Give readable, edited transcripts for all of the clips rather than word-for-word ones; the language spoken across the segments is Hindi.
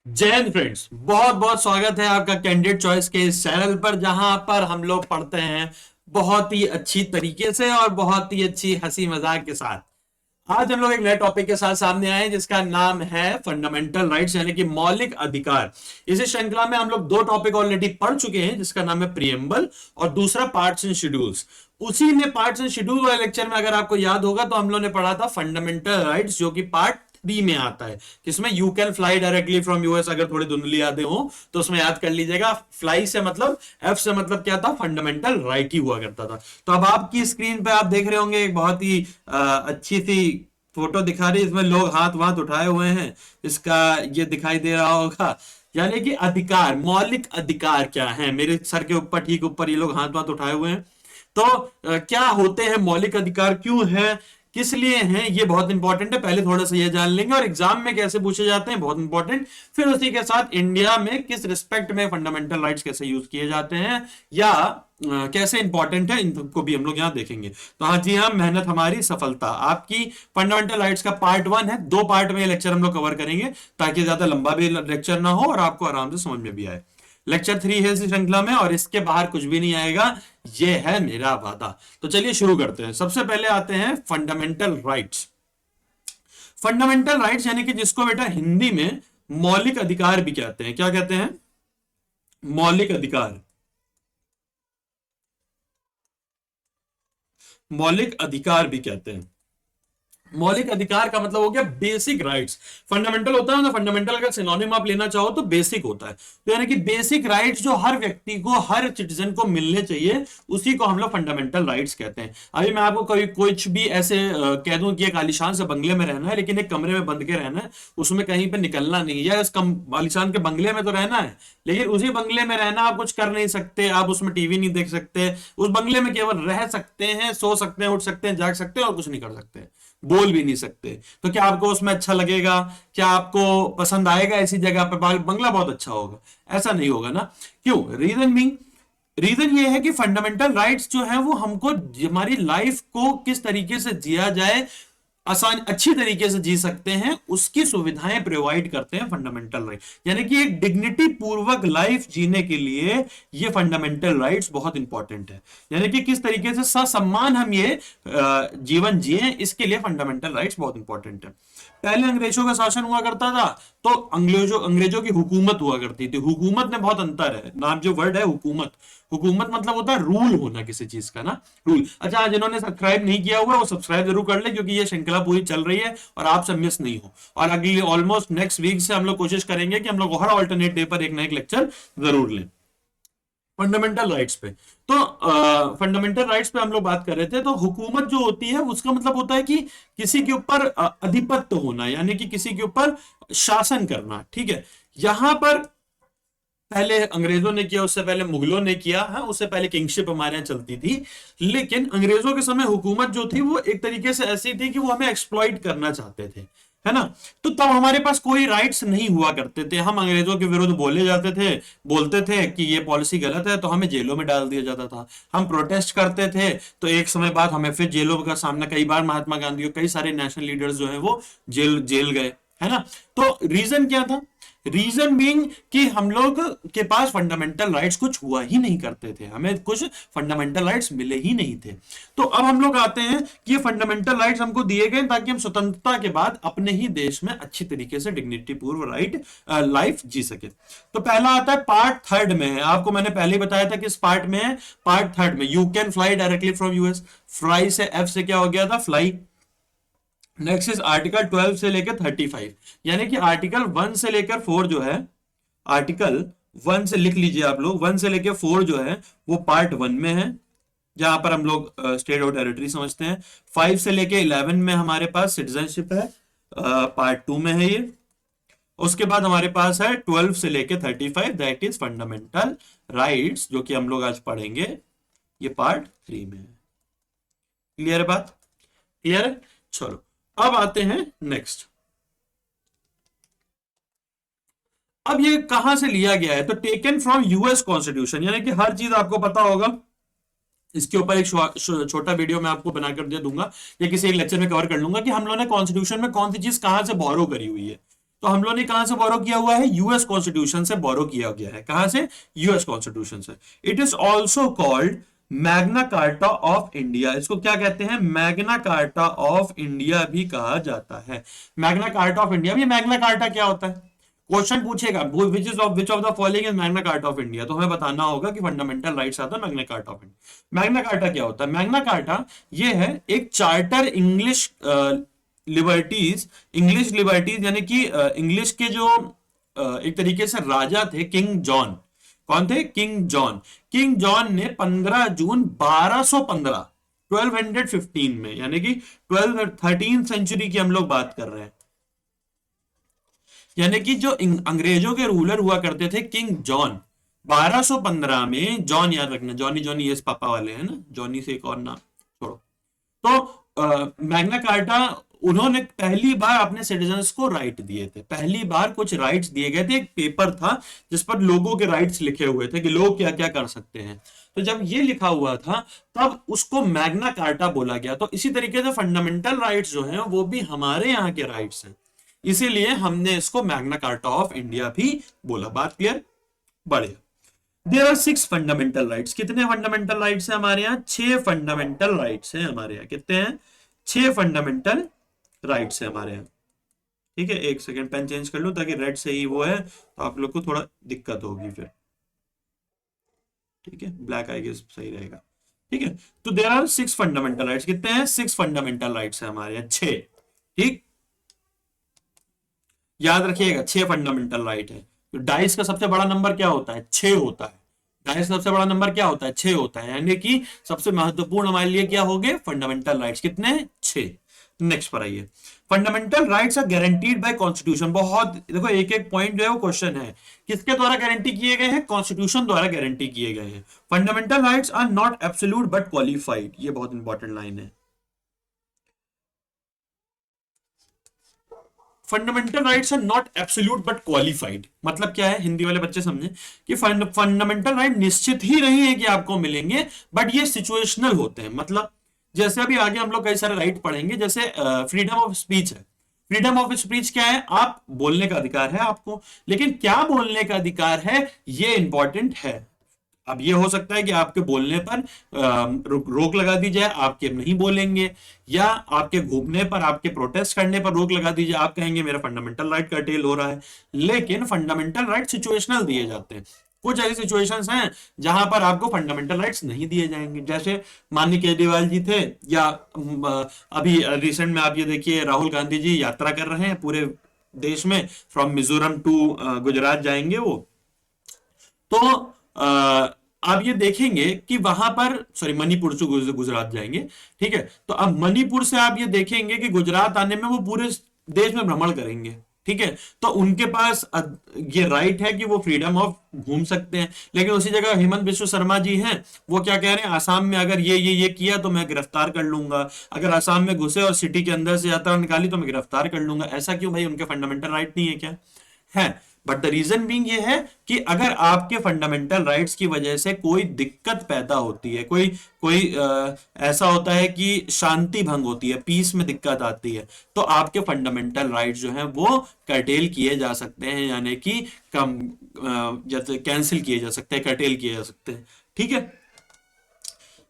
जय हिंद फ्रेंड्स। बहुत बहुत स्वागत है आपका कैंडिडेट चॉइस के इस चैनल पर, जहां पर हम लोग पढ़ते हैं बहुत ही अच्छी तरीके से और बहुत ही अच्छी हंसी मजाक के साथ। आज हम लोग एक नए टॉपिक के साथ सामने आए हैं जिसका नाम है फंडामेंटल राइट्स यानी कि मौलिक अधिकार। इसी श्रृंखला में हम लोग दो टॉपिक ऑलरेडी पढ़ चुके हैं, जिसका नाम है प्रियम्बल और दूसरा पार्ट्स एंड शेड्यूल्स। उसी में पार्ट्स एंड शेड्यूल वाले लेक्चर में अगर आपको याद होगा तो हम लोग ने पढ़ा था फंडामेंटल राइट्स, जो कि पार्ट 3 में आता है, जिसमें you can fly directly from US. अगर थोड़ी धुंधली यादें हो तो उसमें याद कर लीजिएगा, फ्लाई से मतलब, एफ से मतलब क्या था, फंडामेंटल राइट ही हुआ करता था। तो अब आपकी स्क्रीन पे आप देख रहे होंगे एक बहुत ही अच्छी सी फोटो दिखा रही है, इसमें लोग हाथ वाथ उठाए हुए हैं, इसका ये दिखाई दे रहा होगा। यानी कि अधिकार, मौलिक अधिकार क्या है, मेरे सर के ऊपर ठीक ऊपर ये लोग हाथ वाथ उठाए हुए हैं। तो क्या होते हैं मौलिक अधिकार, क्यों है, किस लिए हैं, ये बहुत इंपॉर्टेंट है। पहले थोड़ा सा ये जान लेंगे और एग्जाम में कैसे पूछे जाते हैं, बहुत इंपॉर्टेंट। फिर उसी के साथ इंडिया में किस रिस्पेक्ट में फंडामेंटल राइट्स कैसे यूज किए जाते हैं या कैसे इंपॉर्टेंट है, इन सबको भी हम लोग यहां देखेंगे। तो हाँ जी हाँ, मेहनत हमारी सफलता आपकी। फंडामेंटल राइट्स का पार्ट 1 है, 2 पार्ट में ये लेक्चर हम लोग कवर करेंगे ताकि ज्यादा लंबा भी लेक्चर ना हो और आपको आराम से समझ में भी आए। लेक्चर 3 है इस श्रृंखला में और इसके बाहर कुछ भी नहीं आएगा, ये है मेरा वादा। तो चलिए शुरू करते हैं। सबसे पहले आते हैं फंडामेंटल राइट्स। फंडामेंटल राइट्स यानी कि जिसको बेटा हिंदी में मौलिक अधिकार भी कहते हैं। क्या कहते हैं? मौलिक अधिकार। मौलिक अधिकार भी कहते हैं। मौलिक अधिकार का मतलब हो गया बेसिक राइट्स। फंडामेंटल होता है ना, फंडामेंटल का सिनोनिम आप लेना चाहो तो बेसिक होता है। तो यानी कि बेसिक राइट्स जो हर व्यक्ति को, हर सिटीजन को मिलने चाहिए, उसी को हम लोग फंडामेंटल राइट्स कहते हैं। अभी मैं आपको कोई कुछ भी ऐसे कह दूं कि एक आलीशान से बंगले में रहना है, लेकिन एक कमरे में बंद के रहना है, उसमें कहीं पे निकलना नहीं है, या इस आलीशान के बंगले में तो रहना है, लेकिन उसी बंगले में रहना, आप कुछ कर नहीं सकते, आप उसमें टीवी नहीं देख सकते, उस बंगले में केवल रह सकते हैं, सो सकते हैं, उठ सकते हैं, जाग सकते हैं और कुछ नहीं कर सकते, बोल भी नहीं सकते। तो क्या आपको उसमें अच्छा लगेगा? क्या आपको पसंद आएगा ऐसी जगह पर बंगला बहुत अच्छा होगा? ऐसा नहीं होगा ना। क्यों? रीजन ये है कि फंडामेंटल राइट्स जो है वो हमको हमारी लाइफ को किस तरीके से जिया जाए, आसान अच्छी तरीके से जी सकते हैं, उसकी सुविधाएं प्रोवाइड करते हैं फंडामेंटल राइट। यानी कि एक डिग्निटी पूर्वक लाइफ जीने के लिए ये फंडामेंटल राइट्स बहुत इंपॉर्टेंट है। यानी कि किस तरीके से ससम्मान हम ये जीवन जिए, इसके लिए फंडामेंटल राइट्स बहुत इंपॉर्टेंट है। पहले अंग्रेजों का शासन हुआ करता था, तो अंग्रेजों की हुकूमत हुआ करती थी। हुकूमत में बहुत अंतर है, नाम जो वर्ड है हुकूमत, हुकूमत मतलब होता है रूल होना किसी चीज का ना, रूल। अच्छा, जिन्होंने सब्सक्राइब नहीं किया हुआ वो सब्सक्राइब जरूर कर ले, क्योंकि ये श्रृंखला पूरी चल रही है और आप सब मिस नहीं हो। और अगली ऑलमोस्ट नेक्स्ट वीक से हम लोग कोशिश करेंगे कि हम लोग हर ऑल्टरनेट डे पर एक ना एक लेक्चर जरूर लें फंडामेंटल राइट्स पे। तो फंडामेंटल राइट्स पे हम लोग बात कर रहे थे। तो हुकूमत जो होती है उसका मतलब होता है कि किसी के ऊपर अधिपत्य होना, यानी कि किसी के ऊपर शासन करना। ठीक है, यहां पर पहले अंग्रेजों ने किया, उससे पहले मुगलों ने किया, हाँ, उससे पहले किंगशिप हमारे यहाँ चलती थी। लेकिन अंग्रेजों के समय हुकूमत जो थी वो एक तरीके से ऐसी थी कि वो हमें एक्सप्लॉइट करना चाहते थे, है ना। तो तब हमारे पास कोई राइट्स नहीं हुआ करते थे, हम अंग्रेजों के विरुद्ध बोले जाते थे, बोलते थे कि ये पॉलिसी गलत है, तो हमें जेलों में डाल दिया जाता था। हम प्रोटेस्ट करते थे तो एक समय बाद हमें फिर जेलों का सामना, कई बार महात्मा गांधी और कई सारे नेशनल लीडर्स जो है वो जेल जेल गए, है ना। तो रीजन क्या था? रीजन बीइंग कि हम लोग के पास फंडामेंटल राइट्स कुछ हुआ ही नहीं करते थे, हमें कुछ फंडामेंटल राइट्स मिले ही नहीं थे। तो अब हम लोग आते हैं कि ये फंडामेंटल राइट्स हमको दिए गए ताकि हम स्वतंत्रता के बाद अपने ही देश में अच्छी तरीके से डिग्निटी पूर्व लाइफ जी सके। तो पहला आता है पार्ट 3 में है, आपको मैंने पहले ही बताया था कि इस पार्ट में है, पार्ट 3 में you can fly directly from US. Fly से एफ से क्या हो गया था? फ्लाई। नेक्स्ट इज आर्टिकल 12 से लेकर 35, यानी कि आर्टिकल 1 से लेकर 4 जो है, आर्टिकल 1 से लिख लीजिए आप लोग, 1 से लेकर 4 जो है वो पार्ट 1 में है, जहां पर हम लोग स्टेट और टेरिटरी समझते हैं। 5 से लेकर 11 में हमारे पास सिटीजनशिप है, पार्ट 2 में है ये। उसके बाद हमारे पास है 12 से लेकर 35, दैट इज फंडामेंटल राइट्स, जो कि हम लोग आज पढ़ेंगे, ये पार्ट 3 में है। क्लियर है बात? क्लियर है? चलो अब आते हैं नेक्स्ट। अब ये कहां से लिया गया है? तो टेकन फ्रॉम यूएस कॉन्स्टिट्यूशन, यानी कि हर चीज आपको पता होगा। इसके ऊपर एक छोटा वीडियो मैं आपको बनाकर दे दूंगा या किसी एक लेक्चर में कवर कर लूंगा कि हम लोगों ने कॉन्स्टिट्यूशन में कौन सी चीज कहां से बोरो करी हुई है। तो हम लोग ने कहां से बोरो किया हुआ है? यूएस कॉन्स्टिट्यूशन से बोरो किया गया है। कहां से? यूएस कॉन्स्टिट्यूशन से। It is also called Magna Carta of India. इसको क्या कहते हैं? मैग्ना कार्टा ऑफ इंडिया भी कहा जाता है। मैग्ना कार्टा ऑफ इंडिया भी। मैग्ना कार्टा क्या होता है? क्वेश्चन पूछेगा विच of the following is Magna Carta of India, तो हमें बताना होगा कि फंडामेंटल राइट्स आता है Magna Carta of India. Magna carta क्या होता है? मैग्ना कार्टा ये है एक charter English liberties, English liberties यानी कि इंग्लिश के जो एक तरीके से राजा थे, किंग जॉन। कौन थे? King John. किंग जॉन ने 15 जून 1215 1215 में, यानी कि 13th सेंचुरी की हम लोग बात कर रहे हैं, यानी कि जो अंग्रेजों के रूलर हुआ करते थे किंग जॉन, 1215 में, जॉन याद रखना, जॉनी जॉनी यस पापा वाले हैं ना, जॉनी से एक और नाम छोड़ो। तो मैग्ना कार्टा उन्होंने पहली बार अपने सिटीजन्स को राइट दिए थे। पहली बार कुछ राइट्स दिए गए थे। एक पेपर था जिस पर लोगों के राइट्स लिखे हुए थे कि लोग क्या क्या कर सकते हैं। तो जब ये लिखा हुआ था तब उसको मैग्ना कार्टा बोला गया। तो इसी तरीके से फंडामेंटल राइट्स जो हैं वो भी हमारे यहाँ के राइट्स हैं, इसीलिए हमने इसको मैग्ना कार्टा ऑफ इंडिया भी बोला। बात क्लियर? बढ़िया। There are 6 fundamental rights. कितने फंडामेंटल राइट्स हैं हमारे यहाँ? 6 फंडामेंटल राइट्स हैं हमारे यहाँ। कितने हैं? 6 फंडामेंटल राइट्स है हमारे यहाँ। ठीक है, एक सेकंड पेन चेंज कर लो ताकि रेड से ही वो है तो आप लोग को थोड़ा दिक्कत होगी फिर। ठीक है, ब्लैक आएगी सही रहेगा। ठीक है, तो देयर आर 6 फंडामेंटल राइट्स। कितने हैं? 6 फंडामेंटल राइट्स है हमारे यहाँ, 6। ठीक, याद रखिएगा 6 फंडामेंटल राइट है। तो डाइस का सबसे बड़ा नंबर क्या होता है? 6 होता है। डाइस का सबसे बड़ा नंबर क्या होता है? 6 होता है, यानी कि सबसे महत्वपूर्ण हमारे लिए क्या हो गए? Fundamental rights. कितने? 6। नेक्स्ट पर आइए। Fundamental rights are guaranteed by constitution. बहुत देखो, एक एक पॉइंट जो है वो क्वेश्चन है। किसके द्वारा गारंटी किए गए हैं? कॉन्स्टिट्यूशन द्वारा गारंटी किए गए हैं। Fundamental rights are not absolute but qualified. ये बहुत इंपॉर्टेंट लाइन है। Fundamental rights are not absolute but qualified. मतलब क्या है? हिंदी वाले बच्चे समझे कि फंडामेंटल राइट निश्चित ही नहीं है कि आपको मिलेंगे, बट ये सिचुएशनल होते हैं। मतलब जैसे अभी आगे हम लोग कई सारे राइट पढ़ेंगे, जैसे फ्रीडम ऑफ स्पीच है। फ्रीडम ऑफ स्पीच क्या है? आप बोलने का अधिकार है आपको, लेकिन क्या बोलने का अधिकार है ये इंपॉर्टेंट है। अब ये हो सकता है कि आपके बोलने पर रोक लगा दी जाए, आपके नहीं बोलेंगे, या आपके घूमने पर, आपके प्रोटेस्ट करने पर रोक लगा दी जाए, आप कहेंगे मेरा फंडामेंटल राइट कर्टेल हो रहा है। लेकिन फंडामेंटल राइट सिचुएशनल दिए जाते हैं। कुछ ऐसी सिचुएशंस हैं जहां पर आपको फंडामेंटल राइट्स नहीं दिए जाएंगे, जैसे माननीय केजरीवाल जी थे, या अभी रिसेंट में आप ये देखिए राहुल गांधी जी यात्रा कर रहे हैं पूरे देश में, फ्रॉम मिजोरम टू गुजरात जाएंगे वो। तो आप ये देखेंगे कि वहां पर, सॉरी, मणिपुर से गुजरात जाएंगे। ठीक है, तो अब मणिपुर से आप ये देखेंगे कि गुजरात आने में वो पूरे देश में भ्रमण करेंगे। ठीक है, तो उनके पास ये राइट है कि वो फ्रीडम ऑफ घूम सकते हैं। लेकिन उसी जगह हेमंत बिश्व शर्मा जी हैं, वो क्या कह रहे हैं? आसाम में अगर ये किया तो मैं गिरफ्तार कर लूंगा, अगर आसाम में घुसे और सिटी के अंदर से यात्रा निकाली तो मैं गिरफ्तार कर लूंगा। ऐसा क्यों भाई? उनके फंडामेंटल राइट नहीं है क्या? है। बट द रीजन बीइंग ये है कि अगर आपके फंडामेंटल राइट्स की वजह से कोई दिक्कत पैदा होती है, कोई कोई ऐसा होता है कि शांति भंग होती है, पीस में दिक्कत आती है, तो आपके फंडामेंटल राइट्स जो हैं वो कर्टेल किए जा सकते हैं, यानी कि कम जैसे कैंसिल किए जा सकते हैं, कर्टेल किए जा सकते हैं। ठीक है,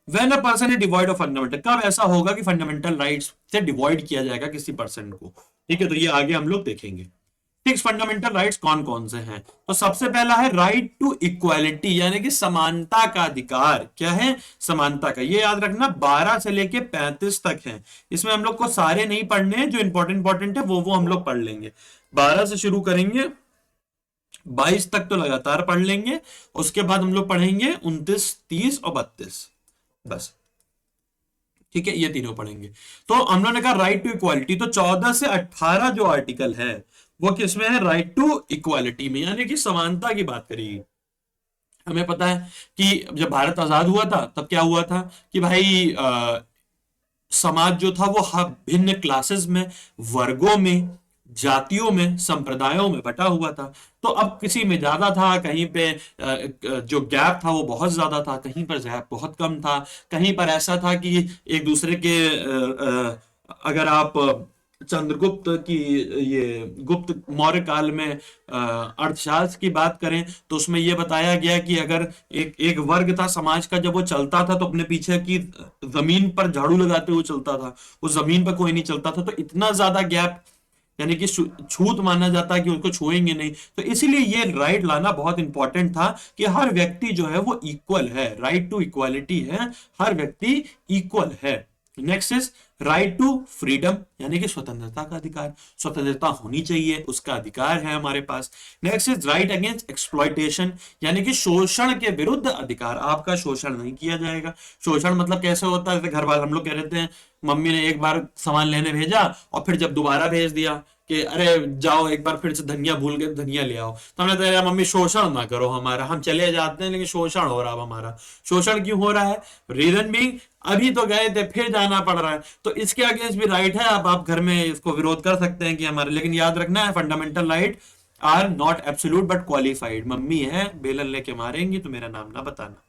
when a person is devoid of fundamental, कब ऐसा होगा कि फंडामेंटल राइट्स से डिवॉइड किया जाएगा किसी पर्सन को? ठीक है, तो ये आगे हम लोग देखेंगे। 6 फंडामेंटल राइट्स कौन कौन से हैं? तो सबसे पहला है राइट टू इक्वालिटी, यानी कि समानता का अधिकार। क्या है? समानता का। ये याद रखना, 12 से लेके 35 तक है। इसमें हम लोग को सारे नहीं पढ़ने हैं, जो इंपॉर्टेंट है वो हम लोग पढ़ लेंगे। 12 से शुरू करेंगे, 22 तक तो लगातार पढ़ लेंगे। उसके बाद हम लोग पढ़ेंगे 29, 30 और 32, बस। ठीक है, ये तीनों पढ़ेंगे। तो हम लोगों ने कहा राइट टू इक्वालिटी, तो 14 से 18 जो आर्टिकल है वो किसमें है? राइट टू इक्वालिटी में, यानी कि समानता की बात करिए। हमें पता है कि जब भारत आजाद हुआ था तब क्या हुआ था कि भाई समाज जो था वो भिन्न क्लासेस में, वर्गों में, जातियों में, संप्रदायों में बटा हुआ था। तो अब किसी में ज्यादा था, कहीं पे जो गैप था वो बहुत ज्यादा था, कहीं पर गैप बहुत कम था, कहीं पर ऐसा था कि एक दूसरे के अगर आप चंद्रगुप्त की, ये गुप्त मौर्य काल में अर्थशास्त्र की बात करें तो उसमें ये बताया गया कि अगर एक एक वर्ग था समाज का, जब वो चलता था तो अपने पीछे की जमीन पर झाड़ू लगाते हुए चलता था, उस जमीन पर कोई नहीं चलता था, तो इतना ज्यादा गैप, यानी कि छूत माना जाता है कि उसको छुएंगे नहीं। तो इसीलिए ये राइट लाना बहुत इंपॉर्टेंट था कि हर व्यक्ति जो है वो इक्वल है, राइट टू इक्वालिटी है, हर व्यक्ति इक्वल है। Next is right to freedom, यानी कि स्वतंत्रता का अधिकार, स्वतंत्रता होनी चाहिए, उसका अधिकार है हमारे पास। Next is right against exploitation, यानी कि शोषण के विरुद्ध अधिकार, आपका शोषण नहीं किया जाएगा। शोषण मतलब कैसे होता है, जैसे घर वाले हम लोग कह रहे थे, मम्मी ने एक बार सामान लेने भेजा और फिर जब दोबारा भेज दिया कि अरे जाओ एक बार फिर से धनिया भूल गए धनिया ले आओ, तो हमने कहा मम्मी शोषण ना करो हमारा, हम चले जाते हैं लेकिन शोषण हो रहा है हमारा। शोषण क्यों हो रहा है? रीजन बीइंग अभी तो गए थे फिर जाना पड़ रहा है। तो इसके अगेंस्ट भी राइट है, आप घर में इसको विरोध कर सकते हैं कि हमारे, लेकिन याद रखना है fundamental right are not absolute but qualified. Mummy है बेलन लेके मारेंगी तो मेरा नाम ना बताना।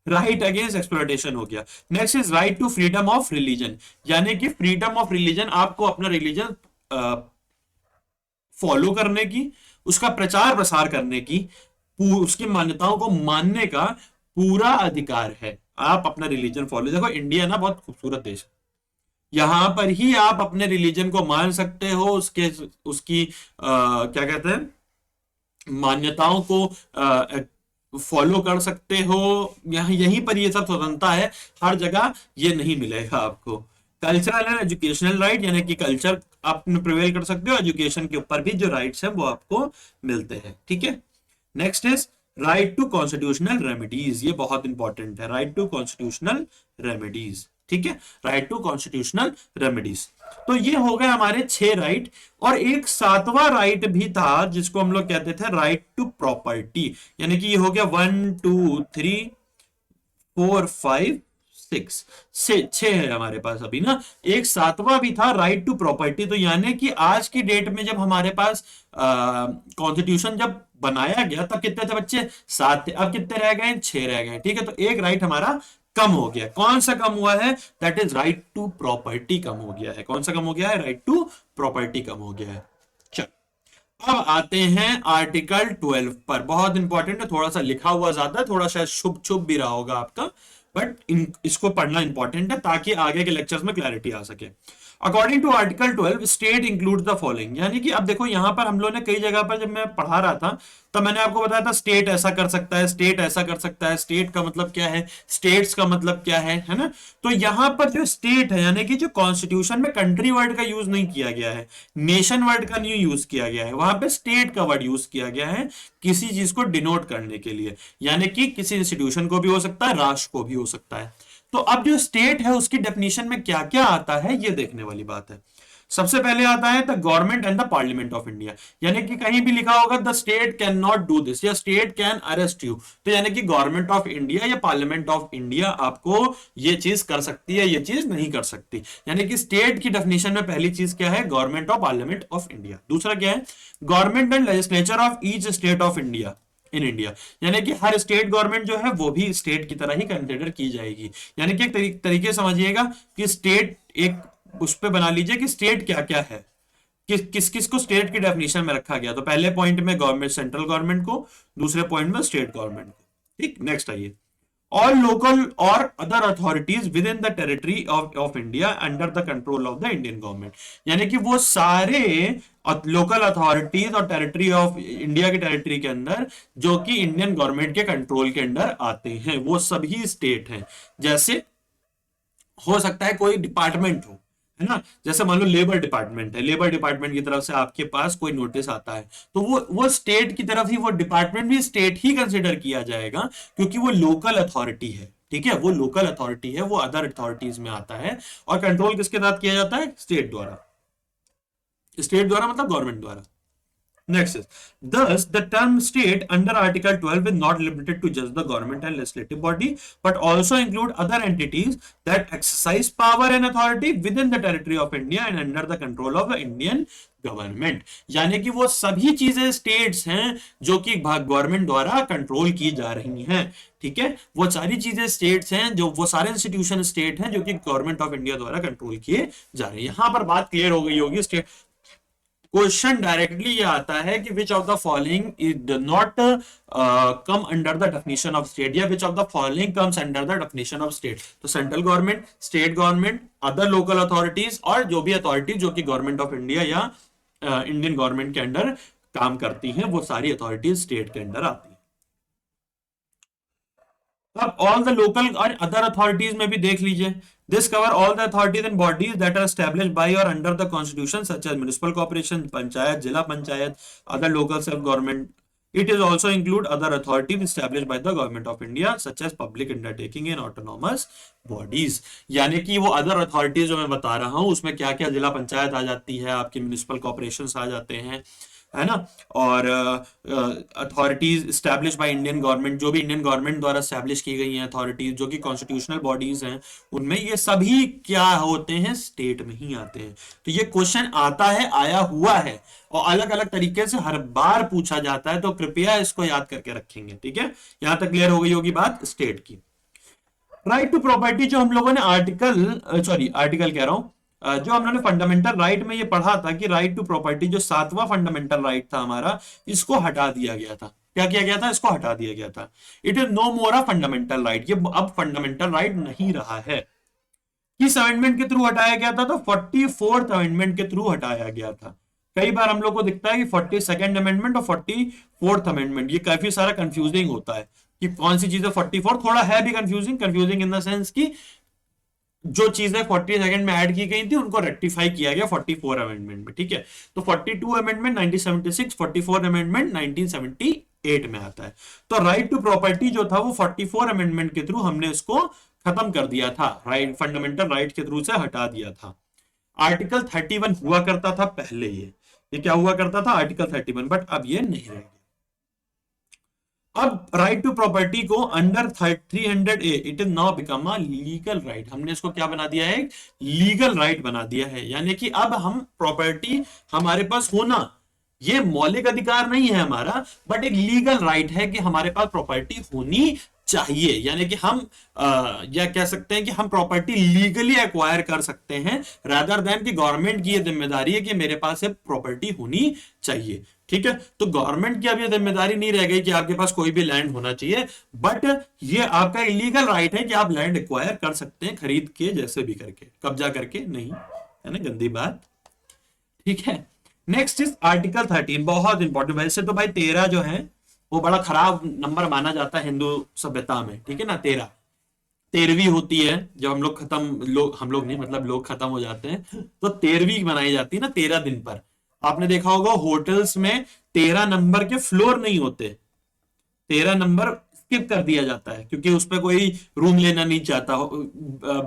राइट अगेंस्ट एक्सप्लॉयटेशन हो गया। Next is right to freedom of religion, यानी कि फ्रीडम ऑफ रिलीजन, आपको अपना रिलीजन फॉलो करने की, उसका प्रचार प्रसार करने की, उसकी मान्यताओं को मानने का पूरा अधिकार है। आप अपना रिलीजन फॉलो, देखो इंडिया ना बहुत खूबसूरत देश है, यहां पर ही आप अपने रिलीजन को मान सकते हो, उसके उसकी क्या कहते हैं, मान्यताओं को फॉलो कर सकते हो। यहाँ यहीं पर ये सब स्वतंत्रता है, हर जगह ये नहीं मिलेगा आपको। कल्चरल एंड एजुकेशनल राइट, यानी कि कल्चर आप प्रिवेल कर सकते हो, एजुकेशन के ऊपर भी जो राइट्स हैं वो आपको मिलते हैं, ठीक है। Next is right to constitutional remedies, ये बहुत इंपॉर्टेंट है, राइट टू कॉन्स्टिट्यूशनल रेमेडीज, ठीक है, राइट टू कॉन्स्टिट्यूशनल रेमेडीज। तो ये हो गए हमारे 6 राइट, और एक 7वां राइट भी था जिसको हम लोग कहते थे राइट टू प्रॉपर्टी, यानी कि ये हो गया 1 2 3 4 5 6 से 6 है हमारे पास अभी ना। एक 7वां भी था राइट टू प्रॉपर्टी, तो यानी कि आज की डेट में जब हमारे पास कॉन्स्टिट्यूशन जब बनाया गया तब कितने थे बच्चे? 7 थे, अब कितने रह गए? 6 रह गए, ठीक है। तो एक राइट हमारा कम हो गया। कौन सा कम हुआ है? That is right to property कम हो गया है। कौन सा कम हो गया है? राइट टू प्रॉपर्टी कम हो गया है। चलो अब आते हैं आर्टिकल 12 पर, बहुत इंपॉर्टेंट है, थोड़ा सा लिखा हुआ ज्यादा है, थोड़ा शायद शुभ शुभ भी रहा होगा आपका, बट इसको पढ़ना इंपॉर्टेंट है ताकि आगे के लेक्चर्स में क्लैरिटी आ सके। According to article 12 state include the following, यानी कि अब देखो यहां पर हम लोग ने कई जगह पर जब मैं पढ़ा रहा था तब मैंने आपको बताया था स्टेट ऐसा कर सकता है, स्टेट ऐसा कर सकता है, स्टेट का मतलब क्या है, स्टेट्स का मतलब क्या है ना। तो यहां पर जो स्टेट है, यानी कि जो कॉन्स्टिट्यूशन में कंट्री वर्ड का यूज नहीं किया गया है, नेशन वर्ड का नहीं यूज किया गया है, वहां पे स्टेट का वर्ड यूज किया गया है किसी चीज को डिनोट करने के लिए, यानी कि किसी इंस्टीट्यूशन को भी हो सकता है, राष्ट्र को भी हो सकता है। तो अब जो स्टेट है उसकी डेफिनेशन में क्या क्या आता है ये देखने वाली बात है। सबसे पहले आता है the government and the parliament of India, यानी कि कहीं भी लिखा होगा the state can not do this या स्टेट कैन अरेस्ट यू, तो यानी कि गवर्नमेंट ऑफ इंडिया या पार्लियामेंट ऑफ इंडिया आपको ये चीज कर सकती है, ये चीज नहीं कर सकती। यानी कि स्टेट की डेफिनेशन में पहली चीज क्या है? Government of parliament of India. दूसरा क्या है? Government and legislature of each state of India in India, यानी कि हर स्टेट गवर्नमेंट जो है वो भी स्टेट की तरह ही कंसिडर की जाएगी। यानी कि एक तरीके समझिएगा कि स्टेट, एक उस पे बना लीजिए कि स्टेट क्या क्या है, किस किस को स्टेट की डेफिनेशन में रखा गया। तो पहले पॉइंट में गवर्नमेंट, सेंट्रल गवर्नमेंट को, दूसरे पॉइंट में स्टेट गवर्नमेंट को, ठीक। नेक्स्ट आइए, all local or other authorities within the territory of India under the control of the Indian government, यानी कि वो सारे लोकल अथॉरिटीज और टेरिटरी ऑफ इंडिया के टेरिटरी के अंदर जो कि इंडियन गवर्नमेंट के कंट्रोल के अंदर आते हैं वो सभी स्टेट हैं। जैसे हो सकता है कोई डिपार्टमेंट हो, है ना, जैसे मान लो लेबर डिपार्टमेंट है, लेबर डिपार्टमेंट की तरफ से आपके पास कोई नोटिस आता है तो वो स्टेट की तरफ ही, वो डिपार्टमेंट भी स्टेट ही कंसिडर किया जाएगा क्योंकि वो लोकल अथॉरिटी है, ठीक है, वो लोकल अथॉरिटी है, वो अदर अथॉरिटीज में आता है और कंट्रोल किसके साथ किया जाता है? स्टेट द्वारा। स्टेट द्वारा मतलब गवर्नमेंट द्वारा। Next is, thus the term state under Article 12 is not limited to just the government and legislative body, but also include other entities that exercise power and authority within the territory of India and under the control of the Indian government, यानी कि वो सभी चीजें स्टेट्स हैं जो कि गवर्नमेंट द्वारा कंट्रोल की जा रही हैं। ठीक है, वो सारी चीजें स्टेट्स हैं, जो वो सारे इंस्टीट्यूशन स्टेट हैं जो कि गवर्नमेंट ऑफ इंडिया द्वारा कंट्रोल किए जा रहे हैं। यहां पर बात क्लियर हो गई होगी। स्टेट क्वेश्चन डायरेक्टली ये आता है कि which of the following is not come under the definition of state, या which of the following comes under the definition of state. तो central government, state government, other local authorities, और जो भी अथॉरिटीज जो कि गवर्नमेंट ऑफ इंडिया या इंडियन गवर्नमेंट के अंडर काम करती हैं, वो सारी अथॉरिटीज स्टेट के अंडर आती हैं। अब ऑल द लोकल और अदर अथॉरिटीज में भी देख लीजिए, this cover all the authorities and bodies that are established by और under the constitution such as municipal corporation, panchayat, zila panchayat, other local self government. It is also include other authorities established by the government of India such as public undertaking and autonomous bodies. यानी कि वो अदर अथॉरिटीज जो मैं बता रहा हूं उसमें क्या क्या, जिला पंचायत आ जाती है, आपकी म्युनिसिपल कॉर्पोरेशन आ जाते हैं, है ना, और authorities establish by Indian government, जो भी इंडियन गवर्नमेंट द्वारा स्टैब्लिश की गई हैं अथॉरिटीज जो कि कॉन्स्टिट्यूशनल बॉडीज हैं, उनमें ये सभी क्या होते हैं, स्टेट में ही आते हैं। तो ये क्वेश्चन आता है, आया हुआ है, और अलग अलग तरीके से हर बार पूछा जाता है, तो कृपया इसको याद करके रखेंगे। ठीक है, यहां तक क्लियर हो गई होगी बात स्टेट की। राइट टू प्रॉपर्टी जो हम लोगों ने आर्टिकल कह रहा हूं, जो हम लोगों ने फंडामेंटल राइट में ये पढ़ा था कि राइट टू प्रॉपर्टी जो 7वां फंडामेंटल राइट था हमारा, इसको हटा दिया गया था। क्या किया गया था, इसको हटा दिया गया था। It is no more a fundamental right, ये अब फंडामेंटल राइट नहीं रहा है। किस अमेंडमेंट के थ्रू हटाया गया था, तो 44th अमेंडमेंट के थ्रू हटाया गया था। कई बार हम लोग को दिखता है कि 42nd अमेंडमेंट और 44th अमेंडमेंट, ये काफी सारा कंफ्यूजिंग होता है कि कौन सी चीजें 44, थोड़ा है भी कंफ्यूजिंग इन द सेंस की जो चीजें 42nd में ऐड की गई थी उनको रेक्टिफाई किया गया 44 अमेंडमेंट में। ठीक है, तो 42 अमेंडमेंट 1976, 44 अमेंडमेंट 1978 में आता है। तो राइट टू प्रॉपर्टी जो था वो 44 अमेंडमेंट के थ्रू हमने इसको खत्म कर दिया था, राइट फंडामेंटल राइट के थ्रू से हटा दिया था। आर्टिकल 31 हुआ करता था पहले, ये क्या हुआ करता था, आर्टिकल 31, बट अब ये नहीं रहेगा। अब राइट टू प्रॉपर्टी को under 300A it is now become a legal right, हमने इसको क्या बना दिया है, लीगल राइट बना दिया है। यानी कि अब हम प्रॉपर्टी हमारे पास होना, ये मौलिक अधिकार नहीं है हमारा, बट एक लीगल राइट है कि हमारे पास प्रॉपर्टी होनी चाहिए। यानी कि हम या कह सकते हैं कि हम प्रॉपर्टी लीगली एक्वायर कर सकते हैं, रादर देन कि गवर्नमेंट की ये जिम्मेदारी है कि मेरे पास ये प्रॉपर्टी होनी चाहिए। ठीक है, तो गवर्नमेंट की अब ये जिम्मेदारी नहीं रह गई कि आपके पास कोई भी लैंड होना चाहिए, बट ये आपका इलीगल राइट है कि आप लैंड एक्वायर कर सकते हैं, खरीद के, जैसे भी करके, कब्जा करके नहीं, है ना, गंदी बात। ठीक है, नेक्स्ट इज आर्टिकल 13, बहुत इंपॉर्टेंट। वैसे तो भाई 13 जो है वो बड़ा खराब नंबर माना जाता है हिंदू सभ्यता में। ठीक है ना, 13वीं होती है जब हम लोग हम लोग नहीं, मतलब लोग खत्म हो जाते हैं, तो 13वीं मनाई जाती है ना 13 दिन पर। आपने देखा होगा होटल्स में 13 नंबर के फ्लोर नहीं होते, 13 नंबर स्किप कर दिया जाता है क्योंकि उस पर कोई रूम लेना नहीं चाहता।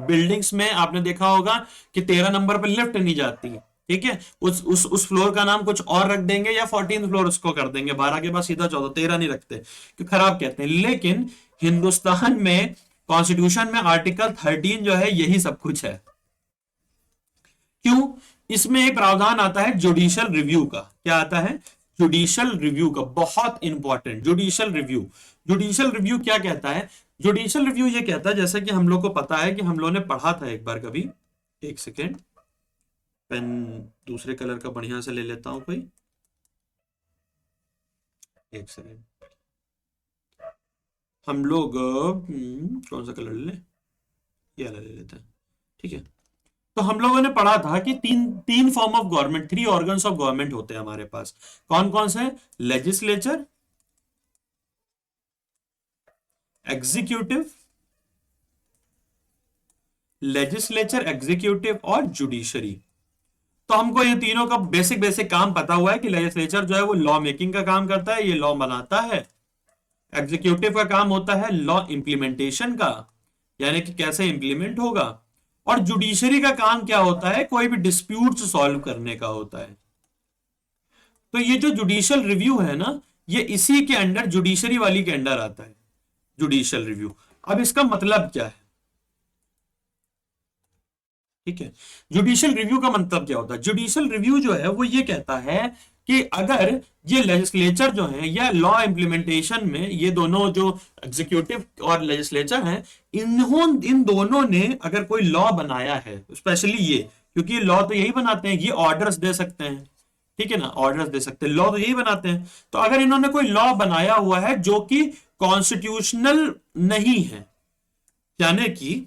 बिल्डिंग्स में आपने देखा होगा कि 13 नंबर पर लिफ्ट नहीं जाती है। ठीक है, उस फ्लोर का नाम कुछ और रख देंगे या 14th फ्लोर उसको कर देंगे, 12 के बाद सीधा 14, 13 नहीं रखते क्योंकि खराब कहते हैं। लेकिन हिंदुस्तान में कॉन्स्टिट्यूशन में आर्टिकल 13 जो है यही सब कुछ है। क्यों, इसमें एक प्रावधान आता है जुडिशियल रिव्यू का। क्या आता है, जुडिशियल रिव्यू का, बहुत इंपॉर्टेंट। जुडिशियल रिव्यू क्या कहता है, जुडिशियल रिव्यू ये कहता है, जैसा कि हम लोग को पता है कि हम लोगों ने पढ़ा था एक बार कभी, एक सेकेंड, पेन दूसरे कलर का बढ़िया से ले लेता हूं कोई, एक सेकेंड। हम लोग कौन सा कलर ले, ये वाला ले लेते हैं। ठीक है, तो हम लोगों ने पढ़ा था कि तीन form of government, 3 organs of government होते हैं हमारे पास। कौन कौन से, लेजिस्लेचर, एग्जीक्यूटिव और जुडिशरी। तो हमको ये तीनों का बेसिक काम पता हुआ है कि लेजिस्लेचर जो है वो लॉ मेकिंग का काम करता है, ये लॉ बनाता है। एग्जीक्यूटिव का काम होता है लॉ इंप्लीमेंटेशन का, यानी कि कैसे इंप्लीमेंट होगा। और जुडिशरी का काम क्या होता है, कोई भी डिस्प्यूट सॉल्व करने का होता है। तो ये जो जुडिशियल रिव्यू है ना, ये इसी के अंडर, जुडिशरी वाली के अंडर आता है जुडिशियल रिव्यू। अब इसका मतलब क्या है, ठीक है। जुडिशियल रिव्यू का मतलब क्या होता है? जुडिशियल रिव्यू जो है वो ये कहता है कि अगर ये लेजिस्लेचर जो है या लॉ इम्प्लीमेंटेशन में, ये दोनों जो एग्जीक्यूटिव और लेजिस्लेचर हैं, इन दोनों ने अगर कोई लॉ बनाया है, स्पेशली ये, क्योंकि लॉ तो यही बनाते हैं, ये ऑर्डर्स दे सकते हैं, ठीक है ना, ऑर्डर्स दे सकते हैं, लॉ तो यही बनाते हैं। तो अगर इन्होंने कोई लॉ बनाया हुआ है जो कि कॉन्स्टिट्यूशनल नहीं है, यानी कि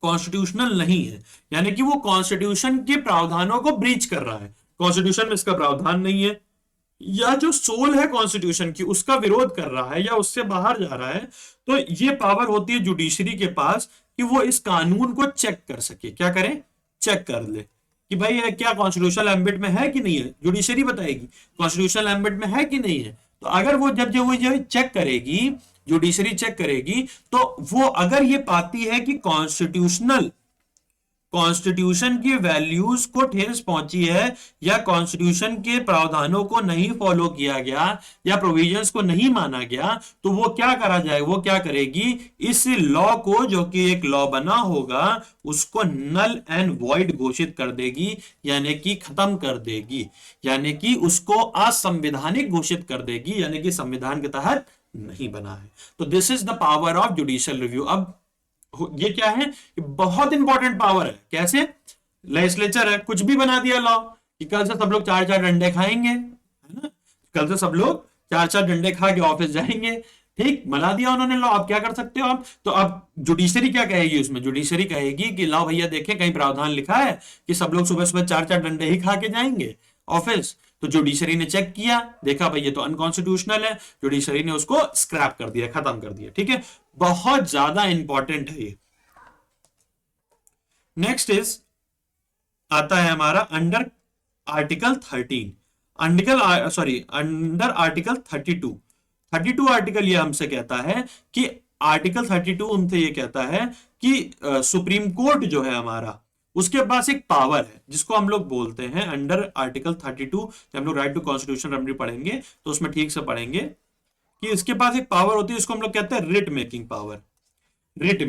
कॉन्स्टिट्यूशनल नहीं है, यानी कि वो कॉन्स्टिट्यूशन के प्रावधानों को ब्रीच कर रहा है, कॉन्स्टिट्यूशन में इसका प्रावधान नहीं है, या जो सोल है कॉन्स्टिट्यूशन की उसका विरोध कर रहा है या उससे बाहर जा रहा है, तो ये पावर होती है जुडिशरी के पास कि वो इस कानून को चेक कर सके। क्या करें? चेक कर ले कि भाई ये क्या कॉन्स्टिट्यूशनल एम्बिट में है कि नहीं है। जुडिशरी बताएगी कॉन्स्टिट्यूशनल एम्बिट में है कि नहीं है। तो अगर वो जब वो चेक करेगी, जुडिशरी चेक करेगी, तो वो अगर ये पाती है कि कॉन्स्टिट्यूशन की वैल्यूज को ठेस पहुंची है या कॉन्स्टिट्यूशन के प्रावधानों को नहीं फॉलो किया गया या प्रोविजंस को नहीं माना गया, तो वो क्या करा जाए, वो क्या करेगी, इस लॉ को, जो कि एक लॉ बना होगा, उसको नल एंड वॉइड घोषित कर देगी, यानी कि खत्म कर देगी, यानी कि उसको असंवैधानिक घोषित कर देगी, यानी कि संविधान के तहत नहीं बना है। तो this is the power of judicial review. अब ये क्या है? ये बहुत इंपॉर्टेंट पावर है। कैसे? लेजिस्लेचर है, कुछ भी बना दिया लॉ कि कल से सब लोग चार चार डंडे खाएंगे, है ना, कल से सब लोग चार चार डंडे खा के ऑफिस जाएंगे, ठीक, बना दिया उन्होंने लॉ। अब क्या कर सकते हो आप? तो अब जुडिशरी क्या कहेगी उसमें? जुडिशरी कहेगी कि लाओ भैया देखें कहीं प्रावधान लिखा है कि सब लोग सुबह सुबह चार चार डंडे ही खा के जाएंगे ऑफिस। तो जुडिशरी ने चेक किया, देखा भाई ये तो अनकॉन्स्टिट्यूशनल है, जुडिशरी ने उसको स्क्रैप कर दिया, खत्म कर दिया, ठीक है। बहुत ज्यादा इंपॉर्टेंट है ये। नेक्स्ट इज आता है हमारा under article 13, under article 32 article ये हमसे कहता है कि आर्टिकल 32 उनसे ये कहता है कि सुप्रीम कोर्ट जो है हमारा, उसके पास एक पावर है जिसको हम लोग बोलते हैं अंडर आर्टिकल 32, जब हम लोग राइट टू कॉन्स्टिट्यूशन रेमेडी पढ़ेंगे तो उसमें ठीक से पढ़ेंगे कि इसके पास एक पावर होती है, इसको हम लोग कहते हैं writ making power. Writ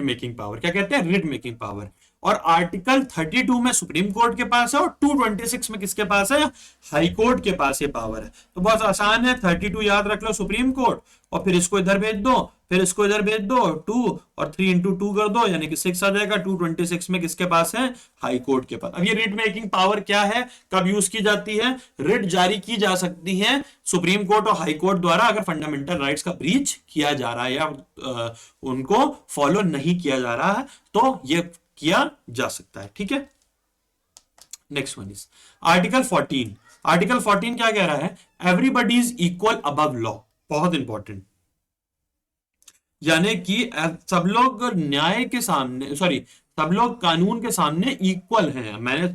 making power क्या कहते हैं? Writ making power. और आर्टिकल 32 में सुप्रीम कोर्ट के पास है और 226 में किसके पास है? हाई कोर्ट के पास ये पावर है। तो बहुत आसान है, 32 याद रख लो सुप्रीम कोर्ट, और फिर इसको इधर भेज दो, फिर इसको इधर भेज दो 2, और 3 इंटू 2 कर दो, यानी कि 6 आ जाएगा। 226 में किसके पास है? हाई कोर्ट के पास। अब ये रिट मेकिंग पावर क्या है, कब यूज की जाती है? रिट जारी की जा सकती है सुप्रीम कोर्ट और हाई कोर्ट द्वारा अगर फंडामेंटल राइट्स का ब्रीच किया जा रहा है या उनको फॉलो नहीं किया जा रहा है, तो ये किया जा सकता है, ठीक है। Next one is article 14। Article 14 क्या कह रहा है? Everybody is equal above law. बहुत इंपॉर्टेंट, यानी कि सब लोग न्याय के सामने, सॉरी, सब लोग कानून के सामने इक्वल हैं। मैंने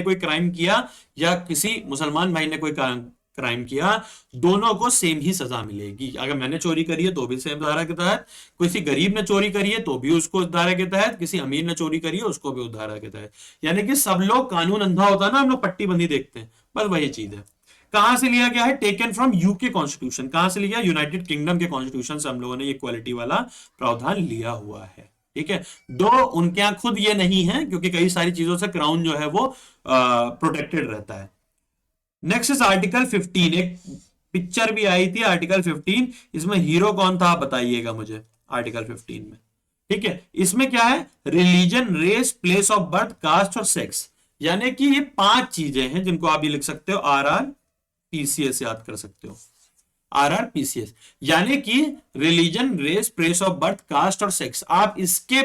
कोई क्राइम किया या किसी मुसलमान भाई ने कोई क्राइम किया, दोनों को सेम ही सजा मिलेगी। अगर मैंने चोरी करी है तो भी सेम धारा के तहत, किसी गरीब ने चोरी करी है तो भी उसको उस धारा के तहत, किसी अमीर ने चोरी करी है उसको भी उस धारा के तहत। यानी कि सब लोग, कानून अंधा होता है ना, हम लोग पट्टी बंदी देखते हैं, बस वही चीज है। कहां से लिया गया है? Taken from UK constitution. कहां से लिया? यूनाइटेड किंगडम के कॉन्स्टिट्यूशन से हम लोगों ने ये इक्वालिटी वाला प्रावधान लिया हुआ है, ठीक है। दो उनके यहां खुद ये नहीं है, क्योंकि कई सारी चीजों से क्राउन जो है वो प्रोटेक्टेड रहता है। Next is article 15। एक पिक्चर भी आई थी आर्टिकल 15, इसमें हीरो कौन था आप बताइएगा मुझे आर्टिकल 15 में, ठीक है। इसमें क्या है? Religion, race, place of birth, caste और सेक्स। यानी कि ये 5 चीजें हैं जिनको आप ये लिख सकते हो, RR PCS याद कर सकते हो, RR PCS। यानी कि religion, race, place of birth, caste और सेक्स, आप इसके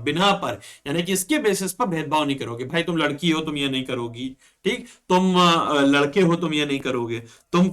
बिना पर, यानी कि इसके बेसिस पर भेदभाव नहीं करोगे। भाई तुम लड़की हो तुम ये नहीं करोगी, ठीक, तुम लड़के हो तुम ये नहीं करोगे, तुम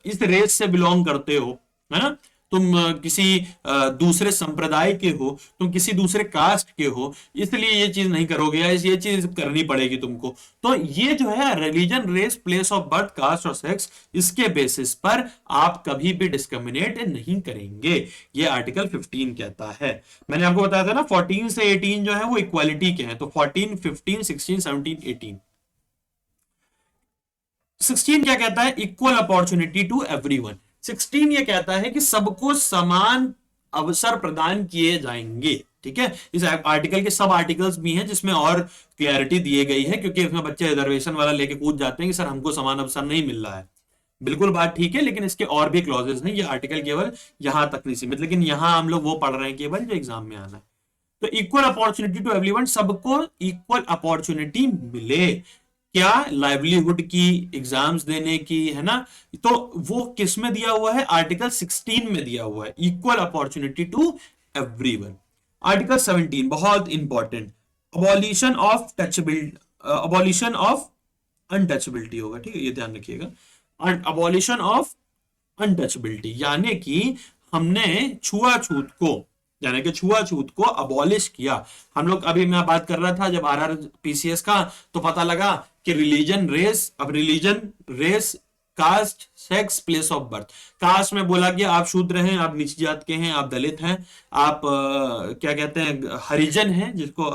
इस रेस से बिलोंग करते हो, है ना, तुम किसी दूसरे संप्रदाय के हो, तुम किसी दूसरे कास्ट के हो, इसलिए ये चीज नहीं करोगे या ये चीज करनी पड़ेगी तुमको। तो ये जो है religion, race, place of birth, caste और सेक्स, इसके बेसिस पर आप कभी भी डिस्क्रिमिनेट नहीं करेंगे, ये आर्टिकल 15 कहता है। मैंने आपको बताया था ना 14 से 18 जो है वो इक्वालिटी के हैं, तो 14, 15, 16, 17, 18। 16 क्या कहता है? Equal opportunity to everyone. 16 ये कहता है कि सबको समान अवसर प्रदान किए जाएंगे। ठीक है, इस आर्टिकल के सब आर्टिकल्स भी हैं जिसमें और क्लियरिटी दी गई है, क्योंकि इसमें बच्चे रिजर्वेशन वाला लेके कूद जाते हैं कि सर हमको समान अवसर नहीं मिल रहा है। बिल्कुल बात ठीक है, लेकिन इसके और भी क्लॉजेस हैं, ये आर्टिकल केवल यहां तक नहीं सीमित, लेकिन यहां हम लोग वो पढ़ रहे हैं केवल जो एग्जाम में आना है। तो इक्वल अपॉर्चुनिटी टू एवरीवन, सबको इक्वल अपॉर्चुनिटी मिले, क्या लाइवलीहुड की, एग्जाम्स देने की, है ना। तो वो किस में दिया हुआ है, आर्टिकल 16 में दिया हुआ है, equal opportunity to everyone. Article 17 बहुत important, abolition of touchability, abolition of untouchability होगा, ठीक है, ये ध्यान रखिएगा। अबॉलिशन ऑफ अनटचेबिलिटी यानी कि हमने छुआछूत को, यानी कि छुआछूत को अबॉलिश किया। हम लोग अभी मैं बात कर रहा था जब आरआर पीसीएस का, तो पता लगा कि रिलीजन रेस, अब religion race caste sex place of birth, caste में बोला कि आप शूद्र हैं, आप नीची जात के हैं, आप दलित हैं, आप क्या कहते हैं हरिजन हैं, जिसको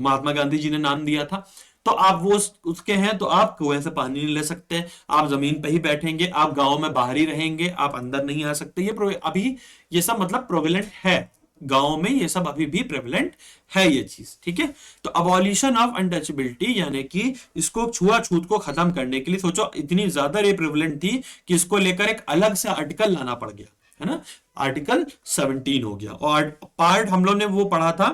महात्मा गांधी जी ने नाम दिया था। तो आप वो उसके हैं तो आप कुएं से पानी नहीं ले सकते, आप जमीन पे ही बैठेंगे, आप गांव में बाहर ही रहेंगे, आप अंदर नहीं आ सकते। ये अभी ये सब मतलब प्रोविलेंट है गांव में, ये सब अभी भी प्रेवलेंट है ये चीज, ठीक है। तो अबॉलिशन ऑफ अनटचेबिलिटी यानी कि इसको छुआछूत को खत्म करने के लिए, सोचो इतनी ज्यादा ये प्रेवलेंट थी कि इसको लेकर एक अलग से आर्टिकल लाना पड़ गया, है ना। आर्टिकल 17 हो गया। और पार्ट हम लोग ने वो पढ़ा था,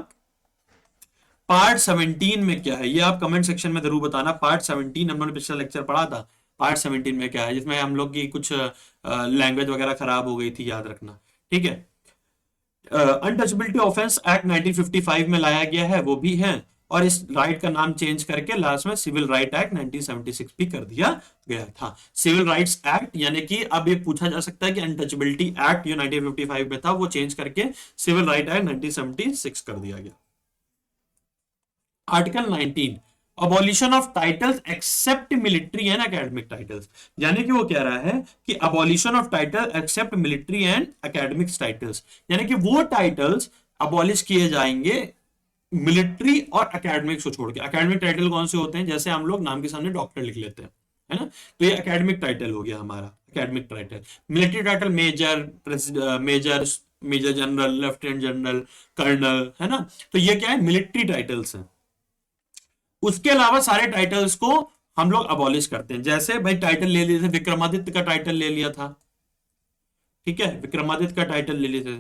पार्ट 17 में क्या है ये आप कमेंट सेक्शन में जरूर बताना। पार्ट 17 हम लोगों ने पिछला लेक्चर पढ़ा था, पार्ट 17 में क्या है, जिसमें हम लोग की कुछ लैंग्वेज वगैरह खराब हो गई थी, याद रखना, ठीक है। अनटचेबिलिटी ऑफेंस एक्ट 1955 में लाया गया है, वो भी है, और इस राइट का नाम चेंज करके लास्ट में सिविल राइट एक्ट 1976 भी कर दिया गया था। सिविल राइट्स एक्ट यानी कि अब ये पूछा जा सकता है कि अनटचेबिलिटी एक्ट जो 1955 में था वो चेंज करके सिविल राइट एक्ट 1976 कर दिया गया। Article 19 abolition of titles except military and academic titles, यानी कि वो कह रहा है कि abolition of title except military and academic titles, यानी कि वो टाइटल्स अबॉलिश किए जाएंगे मिलिट्री और एकेडमिक्स को छोड़ के। एकेडमिक टाइटल कौन से होते हैं, जैसे हम लोग नाम के सामने डॉक्टर लिख लेते हैं, है ना, तो ये एकेडमिक टाइटल हो गया हमारा, academic title. Military title major, major, major general, lieutenant general, colonel, है ना, तो ये क्या है, मिलिट्री टाइटल्स हैं। उसके अलावा सारे टाइटल्स को हम लोग अबॉलिश करते हैं। जैसे भाई टाइटल ले लिए थे, विक्रमादित्य का टाइटल ले लिया था, ठीक है, विक्रमादित्य का टाइटल ले लिए थे,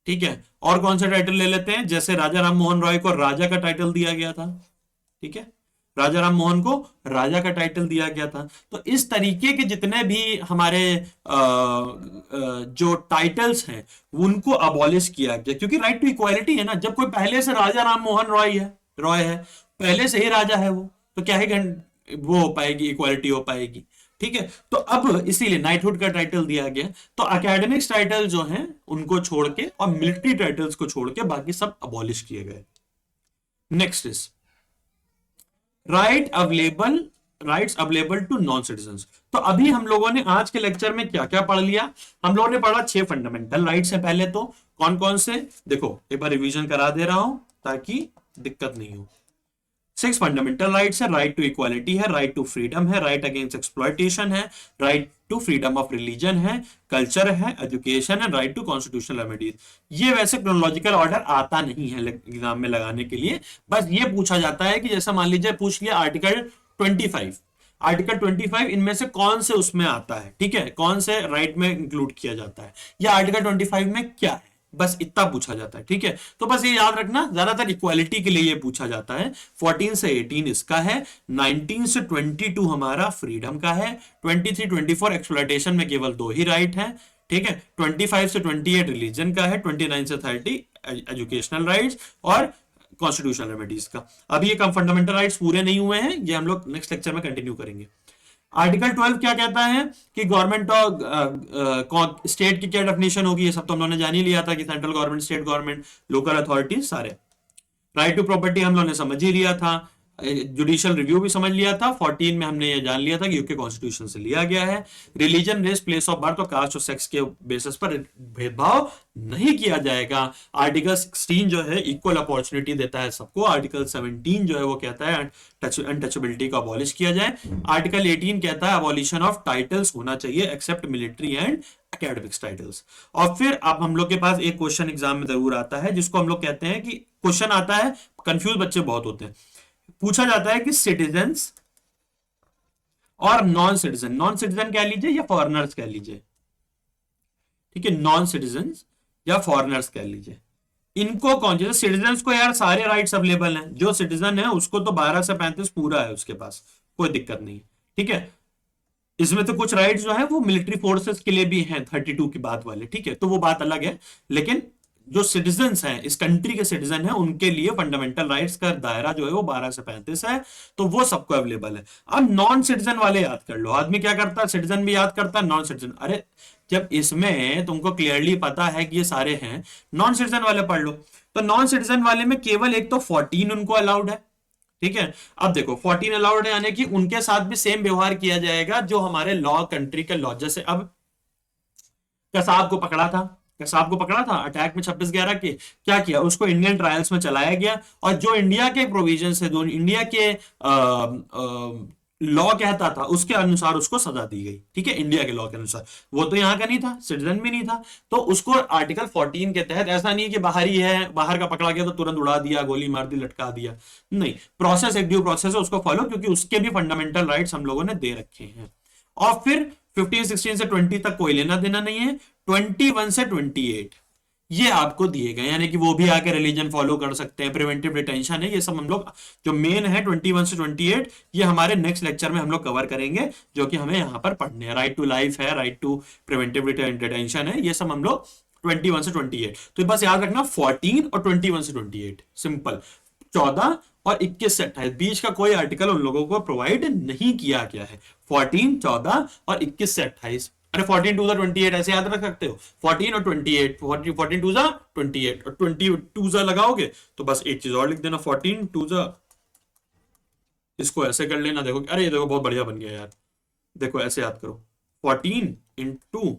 ठीक है। और कौन सा टाइटल ले लेते हैं, जैसे राजा राम मोहन रॉय को राजा का टाइटल दिया गया था, ठीक है, राजा राम मोहन को राजा का टाइटल दिया गया था। तो इस तरीके के जितने भी हमारे जो टाइटल्स हैं उनको अबॉलिश किया गया, क्योंकि राइट टू इक्वालिटी है ना। जब कोई पहले से राजा राम मोहन रॉय है, पहले से ही राजा है वो, तो क्या है वो हो पाएगी, इक्वालिटी हो पाएगी, ठीक है। तो अब इसीलिए नाइटहुड का टाइटल दिया गया। तो एकेडमिक्स टाइटल जो हैं उनको छोड़ के और मिलिट्री टाइटल्स को छोड़ के बाकी सब अबॉलिश किए गए। Next is rights available to non citizens. तो अभी हम लोगों ने आज के लेक्चर में क्या क्या पढ़ लिया, हम लोगों ने पढ़ा 6 फंडामेंटल राइट्स है। पहले तो कौन कौन से, देखो एक बार रिवीजन करा दे रहा हूं ताकि दिक्कत नहीं हो। 6 फंडामेंटल राइट्स है, राइट टू इक्वालिटी है, राइट टू फ्रीडम है, राइट अगेंस्ट एक्सप्लॉयटेशन है, right to freedom of religion है, कल्चर है, एजुकेशन है, राइट टू कॉन्स्टिट्यूशनल रेमेडीज। ये वैसे क्रोनोलॉजिकल ऑर्डर आता नहीं है एग्जाम में लगाने के लिए, बस ये पूछा जाता है कि जैसा मान लीजिए पूछ लिया आर्टिकल 25, आर्टिकल 25 इनमें से कौन से उसमें आता है, ठीक है, कौन से राइट में इंक्लूड किया जाता है, या आर्टिकल 25 में क्या है, बस इतना पूछा जाता है, ठीक है। तो बस ये याद रखना, ज्यादातर इक्वालिटी के लिए ये पूछा जाता है। 14 से 18 इसका है, 19 से 22 हमारा फ्रीडम का है, 23 24 एक्सप्लॉयटेशन में केवल 2 ही राइट है, ठीक है, 25 से 28 रिलीजन का है, 29 से 30 एजुकेशनल राइट्स और कॉन्स्टिट्यूशनल रेमेडीज का। अभी ये फंडामेंटल राइट्स पूरे नहीं हुए हैं, ये हम लोग नेक्स्ट लेक्चर में कंटिन्यू करेंगे। आर्टिकल 12 क्या कहता है कि गवर्नमेंट और स्टेट की क्या डेफिनेशन होगी, ये सब तो हम लोगों ने जान ही लिया था कि central government, state government, local authorities सारे। राइट टू प्रॉपर्टी हम लोगों ने समझ ही लिया था। जुडिशियल रिव्यू भी समझ लिया था, 14 में हमने ये जान लिया था कि यूके कॉन्स्टिट्यूशन से लिया गया है। Religion, race, place of birth और कास्ट और सेक्स के बेसिस पर भेदभाव नहीं किया जाएगा। आर्टिकल 16 जो है इक्वल अपॉर्चुनिटी देता है सबको। आर्टिकल 17 जो है वो कहता है अनटचेबिलिटी को अबॉलिश किया जाए। आर्टिकल 18 कहता है अबॉलिशन ऑफ टाइटल्स होना चाहिए except military and academics titles. और फिर अब हम लोग के पास एक क्वेश्चन एग्जाम में जरूर आता है जिसको हम लोग कहते हैं कि क्वेश्चन आता है, कंफ्यूज बच्चे बहुत होते हैं, पूछा जाता है कि सिटीजन्स और नॉन सिटीजन, नॉन सिटीजन कह लीजिए या फॉरेनर्स कह लीजिए, ठीक है, नॉन सिटीजन्स या फॉरेनर्स कह लीजिए, इनको कौन, जैसे सिटीजन्स को यार सारे राइट्स अवेलेबल हैं, जो सिटीजन है उसको तो 12 से 35 पूरा है उसके पास, कोई दिक्कत नहीं, ठीक है। इसमें तो कुछ राइट्स जो है वो मिलिट्री फोर्सेस के लिए भी हैं 32 की बात वाले, ठीक है, तो वो बात अलग है। लेकिन जो सिटीजन्स हैं, इस कंट्री के सिटीजन हैं, उनके लिए फंडामेंटल राइट्स का दायरा जो है वो 12 से 35 है, तो वो सबको अवेलेबल है। अब नॉन सिटीजन वाले याद कर लो, आदमी क्या करता है, सिटीजन भी याद करता है, नॉन सिटीजन, अरे जब इसमें तुमको क्लियरली पता है कि ये सारे हैं, नॉन सिटीजन वाले पढ़ लो। तो नॉन सिटीजन वाले में केवल एक तो 14 उनको अलाउड है, ठीक है। अब देखो 14 अलाउड है, यानी कि उनके साथ भी सेम व्यवहार किया जाएगा जो हमारे लॉ, कंट्री के लॉ। जैसे अब कसाब को पकड़ा था, कसाब को पकड़ा था अटैक में 26/11 के, क्या किया, उसको इंडियन ट्रायल्स में चलाया गया, और जो इंडिया के प्रोविजन है, जो इंडिया के लॉ कहता था उसके अनुसार उसको सजा दी गई, ठीक है, इंडिया के लॉ के अनुसार। वो तो यहाँ का नहीं था, सिटीजन भी नहीं था, तो उसको आर्टिकल 14 के तहत, ऐसा नहीं है कि बाहर ही है, बाहर का पकड़ा गया तो तुरंत उड़ा दिया, गोली मार दी, लटका दिया, नहीं, प्रोसेस एक ड्यू प्रोसेस है, उसको फॉलो, क्योंकि उसके भी फंडामेंटल राइट्स हम लोगों ने दे रखे हैं। और फिर 15, 16 से 20 तक कोई लेना देना नहीं है, 21 से 28 ये आपको दिए गए, यानी कि वो भी आके रिलीजन फॉलो कर सकते हैं, प्रिवेंटिव डिटेंशन है, ये सब हम लोग जो मेन है 21 से 28 ये हमारे नेक्स्ट लेक्चर में हम लोग कवर करेंगे, जो कि हमें यहाँ पर पढ़ने हैं। राइट टू लाइफ है, राइट टू प्रिवेंटिव डिटेंशन है, ये सब हम लोग 21 से 28। तो बस याद रखना 14 और 21 से 28 सिंपल। 14 और 21 से 28 बीच का कोई आर्टिकल उन लोगों को प्रोवाइड नहीं किया गया है। 14, 14 और 21 से 28, अरे 14 टू 28 ऐसे याद रख सकते हो, 14 और 28, 14 टू 28 और 22 लगाओगे तो बस एक चीज और लिख देना, 14 टू, इसको ऐसे कर लेना, देखो, अरे ये देखो बहुत बढ़िया बन गया यार, देखो ऐसे याद करो, 14 इंटू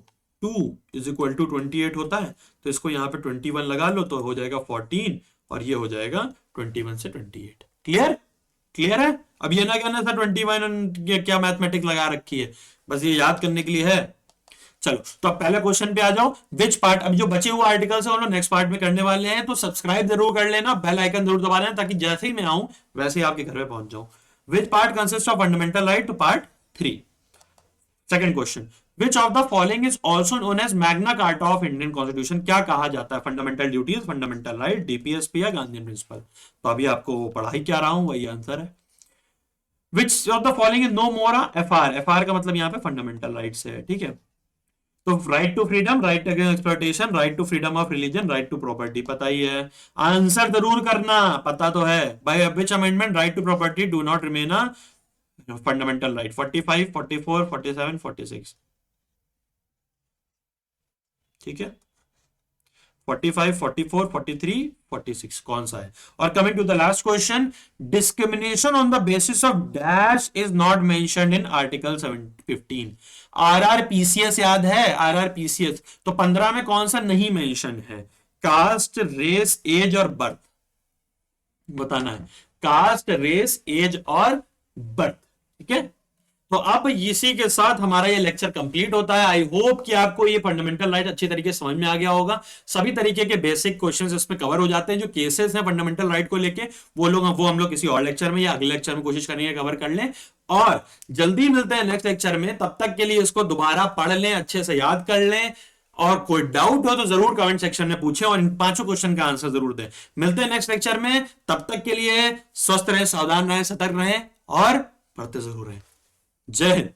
2 इज इक्वल टू 28 होता है, तो इसको यहाँ पे 21 लगा लो तो हो जाएगा 14 और ये हो जाएगा 21 से 28। क्लियर, क्लियर है। अब ये ना कहना था 21 क्या मैथमेटिक्स लगा रखी है, बस ये याद करने के लिए है। चलो तो अब पहले क्वेश्चन पे आ जाओ, विच पार्ट, अब जो बचे हुए आर्टिकल्स है वो नेक्स्ट पार्ट में करने वाले हैं, तो सब्सक्राइब जरूर कर लेना, बेल आइकन जरूर दबा लेना, ताकि जैसे ही मैं आऊं वैसे ही आपके घर पे पहुंच जाऊं। Which part consist of fundamental right, to part 3। Second question, which of the following is also known as Magna Carta of Indian constitution, क्या कहा जाता है, fundamental duties, fundamental right, DPSP या गांधीयन प्रिंसिपल। तो अभी आपको पढ़ा ही क्या रहा हूं, वही आंसर है। Which of the following is no more FR, FR का मतलब यहाँ पे फंडामेंटल राइट्स है, ठीक है। तो right to freedom, right against exploitation, right to freedom of religion, right to property, पता ही है, आंसर जरूर करना, पता तो है। By which amendment right to property do not remain a fundamental right, 45, 44, 47, 46, ठीक है, 45, 44, 43, 46 कौन सा है। और coming to the last question, discrimination on the basis of dash is not mentioned in article 15। RRPCS याद है, आरआरपीसीएस, तो 15 में कौन सा नहीं मेंशन है, कास्ट, रेस, एज और बर्थ, बताना है, कास्ट, रेस, एज और बर्थ, ठीक है। तो अब इसी के साथ हमारा ये लेक्चर कंप्लीट होता है। आई होप कि आपको ये फंडामेंटल राइट अच्छी तरीके से समझ में आ गया होगा। सभी तरीके के बेसिक क्वेश्चंस इसमें कवर हो जाते हैं, जो केसेस हैं फंडामेंटल राइट को लेके वो हम लोग किसी और लेक्चर में या अगले लेक्चर में कोशिश करेंगे कवर कर लें। और जल्दी मिलते हैं नेक्स्ट लेक्चर में, तब तक के लिए इसको दोबारा पढ़ लें, अच्छे से याद कर लें, और कोई डाउट हो तो जरूर कमेंट सेक्शन में पूछें और इन 5 क्वेश्चन का आंसर जरूर दें। मिलते हैं नेक्स्ट लेक्चर में, तब तक के लिए स्वस्थ रहें, सावधान रहें, सतर्क रहें और पढ़ते जरूर रहें। जय हिंद।